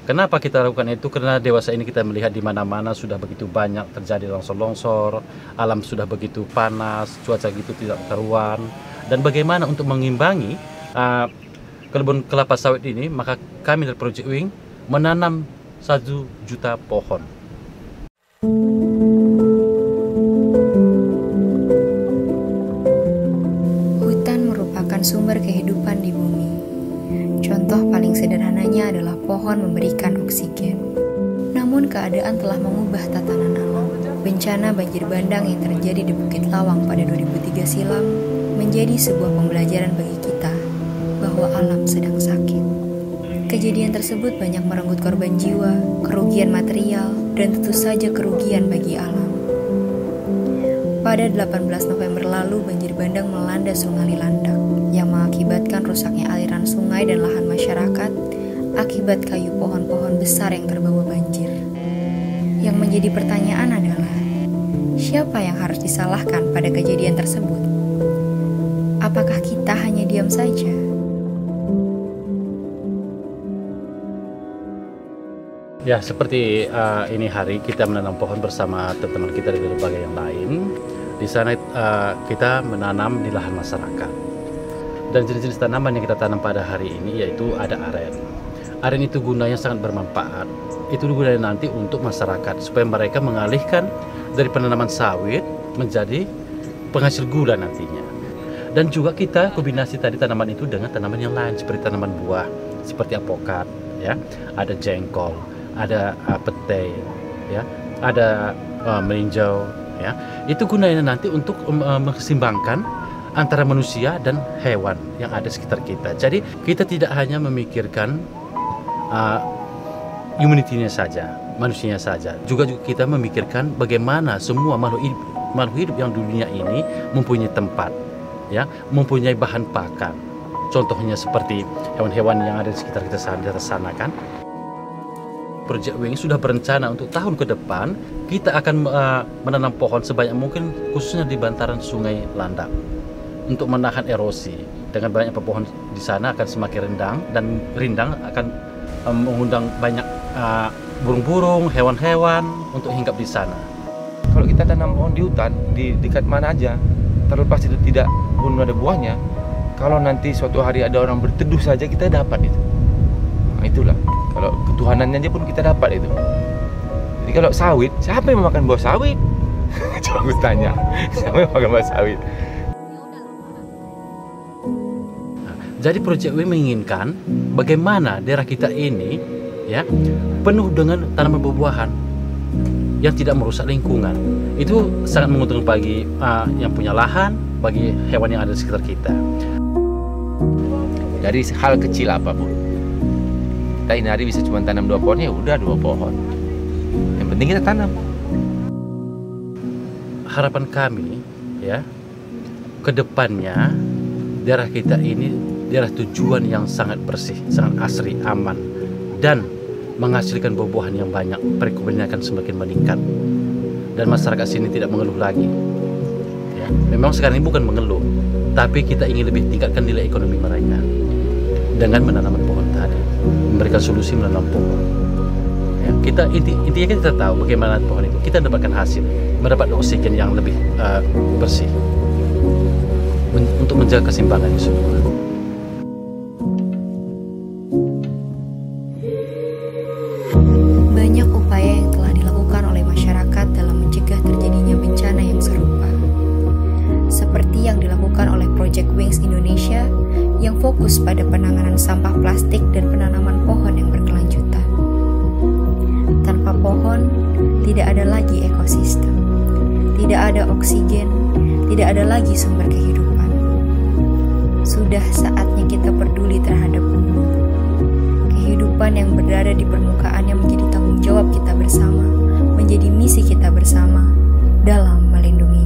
Kenapa kita lakukan itu? Karena dewasa ini kita melihat di mana-mana sudah begitu banyak terjadi longsor-longsor, alam sudah begitu panas, cuaca gitu tidak karuan. Dan bagaimana untuk mengimbangi kebun kelapa sawit ini, maka kami dari Project Wing menanam 1 juta pohon. Hutan merupakan sumber kehidupan di bumi. Contoh paling sederhananya adalah pohon memberikan oksigen. Namun keadaan telah mengubah tatanan alam. Bencana banjir bandang yang terjadi di Bukit Lawang pada 2003 silam menjadi sebuah pembelajaran bagi kita bahwa alam sedang sakit. Kejadian tersebut banyak merenggut korban jiwa, kerugian material, dan tentu saja kerugian bagi alam. Pada 18 November lalu, banjir bandang melanda Sungai Landak yang mengakibatkan rusaknya aliran sungai dan lahan masyarakat akibat kayu pohon-pohon besar yang terbawa banjir. Yang menjadi pertanyaan adalah, siapa yang harus disalahkan pada kejadian tersebut? Apakah kita hanya diam saja? Ya, seperti ini hari kita menanam pohon bersama teman-teman kita dari berbagai yang lain. Di sana kita menanam di lahan masyarakat. Dan jenis-jenis tanaman yang kita tanam pada hari ini yaitu ada aren. Aren itu gunanya sangat bermanfaat. Itu gunanya nanti untuk masyarakat supaya mereka mengalihkan dari penanaman sawit menjadi penghasil gula nantinya. Dan juga kita kombinasi tadi tanaman itu dengan tanaman yang lain seperti tanaman buah seperti apokat, ya, ada jengkol, ada petai, ya, ada melinjau, ya. Itu gunanya nanti untuk menseimbangkan antara manusia dan hewan yang ada di sekitar kita. Jadi kita tidak hanya memikirkan humanity-nya saja, manusianya saja. Juga kita memikirkan bagaimana semua makhluk hidup yang dunia ini mempunyai tempat, ya, mempunyai bahan pakan. Contohnya seperti hewan-hewan yang ada di sekitar kita sana kan. Project Wing sudah berencana untuk tahun ke depan kita akan menanam pohon sebanyak mungkin khususnya di bantaran Sungai Landak untuk menahan erosi. Dengan banyak pohon di sana akan semakin rindang akan mengundang banyak burung-burung, hewan-hewan untuk hinggap di sana. Kalau kita tanam pohon di hutan di dekat mana aja, terlepas itu tidak pun ada buahnya, kalau nanti suatu hari ada orang berteduh saja kita dapat itu. Nah, itulah. Kalau ketuhanannya aja pun kita dapat itu. Jadi kalau sawit, siapa yang memakan buah sawit? Coba aku tanya, siapa yang makan buah sawit? Jadi Project W menginginkan bagaimana daerah kita ini, ya, penuh dengan tanaman buah-buahan yang tidak merusak lingkungan. Itu sangat menguntungkan bagi yang punya lahan, bagi hewan yang ada di sekitar kita. Dari hal kecil apapun, kita ini hari bisa cuma tanam 2 pohon, ya udah 2 pohon. Yang penting kita tanam. Harapan kami, ya, kedepannya daerah kita ini daerah tujuan yang sangat bersih, sangat asri, aman, dan menghasilkan buah-buahan yang banyak. Perekonomian akan semakin meningkat dan masyarakat sini tidak mengeluh lagi. Ya, memang sekarang ini bukan mengeluh, tapi kita ingin lebih tingkatkan nilai ekonomi mereka dengan menanam pohon tadi, memberikan solusi menanam pohon. Ya, intinya kita tahu bagaimana pohon itu kita mendapatkan hasil, mendapat oksigen yang lebih bersih untuk menjaga keseimbangan semua. Banyak upaya yang telah dilakukan oleh masyarakat dalam mencegah terjadinya bencana yang serupa. Seperti yang dilakukan oleh Project Wings Indonesia yang fokus pada penanganan sampah plastik dan penanaman pohon yang berkelanjutan. Tanpa pohon, tidak ada lagi ekosistem, tidak ada oksigen, tidak ada lagi sumber kehidupan. Sudah saatnya kita peduli terhadap bumi. Kehidupan yang berada di permukaan yang menjadi tanggung jawab kita bersama, menjadi misi kita bersama dalam melindungi